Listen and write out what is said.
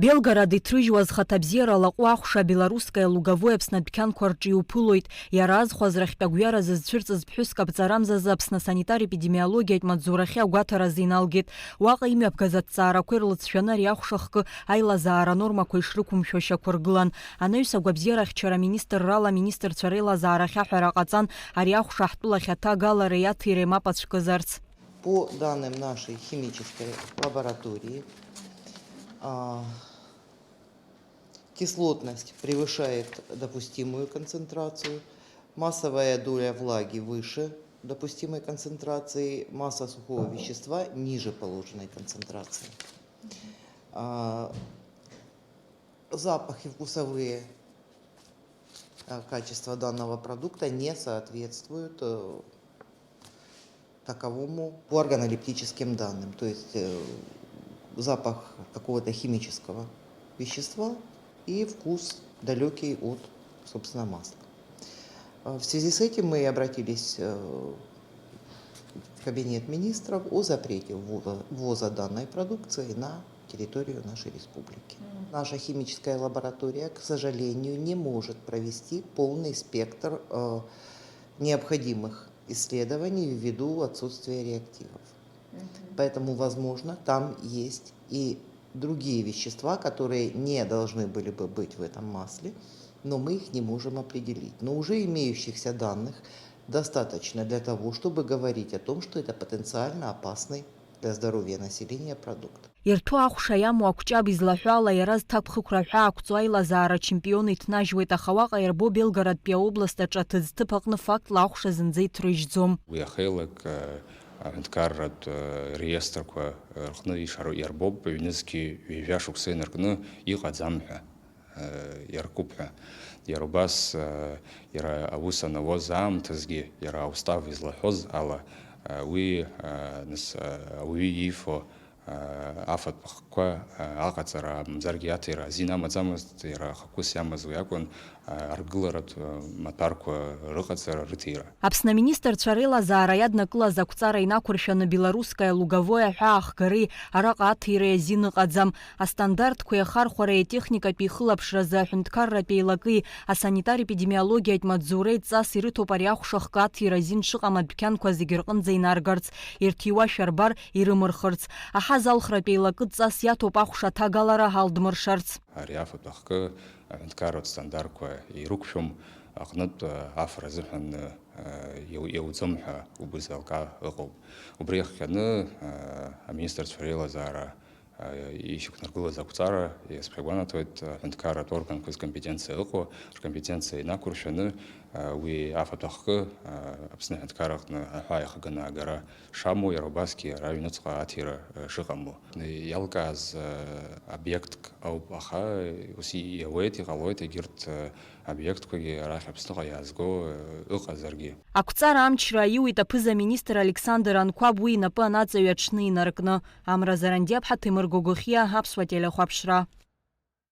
Белгород иҭрыжьуаз хаҭабзиара алаҟәы ахәша белорусское луговое Аԥсны адәқьанқәа рҿы иуԥылоит. Иара азхәа зрахьтә агәҩара зызцәырҵыз ԥҳәыск аԥҵарамзазы Аԥсны санитар-епидемиологиатә маҵзурахьы агәаҭаразы иналгеит. Уаҟа имҩаԥгаз аҭҵаарақәа ирылыҵшәаны ари ахәшахкы аилазаара нормақәа ишрықәымшәо шьақәыргылан. Анаҩс агәабзиарахьчара министррала аминистрцәа реилазаара ахьаҳәара ҟаҵан ари ахәша ҳтәылахь аҭагалара иаҭире мап ацәкызарц. По данным нашей химической лаборатории, кислотность превышает допустимую концентрацию, массовая доля влаги выше допустимой концентрации, масса сухого вещества ниже положенной концентрации. Запах и вкусовые качества данного продукта не соответствуют таковому по органолептическим данным, то есть запах какого-то химического вещества и вкус далекий от, собственно, масла. В связи с этим мы обратились в кабинет министров о запрете ввоза данной продукции на территорию нашей республики. Наша химическая лаборатория, к сожалению, не может провести полный спектр необходимых исследований ввиду отсутствия реактивов. Поэтому, возможно, там есть и другие вещества, которые не должны были бы быть в этом масле, но мы их не можем определить. Но уже имеющихся данных достаточно для того, чтобы говорить о том, что это потенциально опасный для здоровья населения продукт. Ирҭәу ахәша иамоу ақәҷаб излаҳәо ала иара зҭакԥхықәра ҳәа ақәҵо аилазаара ачемпион иҭнажьуеит, аха уаҟа иарбо Белгородтәи аобласт аҿы аҭыӡҭыԥ аҟны фактла ахәша зынӡа иҭрыжьӡом. Уи ахеилак аҳәынҭқарратә реестрқәа рҟны иарбоуп ҩнызқьи ҩажәа шықәса инаркны иҟаӡам ҳәа иаркуп ҳәа. Иара убас иара аус анауаз аамҭазгьы иара аустав излаҳәоз ала уи ауаҩы иифо афатәқәа аҟаҵара мамзаргьы иаҭира азин амаӡамызт, иара ахақәыс иамаз уи акәын аргыларатә маҭәарқәа рыҟаҵара рыҭира. Аԥсны аминистрцәа реилазаара иаднакылаз ақәҵара инақәыршәаны белорусское луговое ҳәа ахгареи араҟа аҭиреи азин ыҟаӡам. Астандартқәа иахархәареи атехникатәи ихылаԥшразы аҳәынҭқарратәи еилагеи асанитар-епидемиологиатә маҵзуреи ҵас ирыҭоуп ари ахәшахкы аҭира азин шыҟам адәқьанқәа зегьы рҟынӡа инаргарц, ирҭиуашәа рбар ирымырхырц. Аҳаз алхратәи еилакы ҵас иаҭоуп ахәша аҭагалара ҳалдмыршарц. Ари афатә ахкы аҳәынҭқарратә стандартқәа ирықәшәом, аҟнытә афара азыҳәан иауӡом ҳәа угәы ыҟоуп. Убри иахҟьаны аминистрцәа реилазаара ишьақәнаргылаз ақәҵара иазԥхьагәанаҭоит аҳәынҭқарратә органқәа зкомпетенциа ыҟоу, ркомпетенциа инақәыршәаны уи афатә ахкы Аԥсны аҳәынҭқарра аҟны аҳәаа иахаганы аагара шамоу, иара убасгьы ара аҩныҵҟа аҭира шыҟамло. Иалкааз обиектк ауп, аха ус иауеит, иҟалоит егьырҭ обиектқәагьы арахь Аԥсныҟа иаазго ыҟазаргьы. Ақәҵара амчра аиуит аԥыза-министр Александр Анқәаб уи инапы анаҵаҩ аҽны инаркны. Амра Заранdiaԥҳа, Ҭемыр Гогохиа, Аԥсуа телехәаԥшра.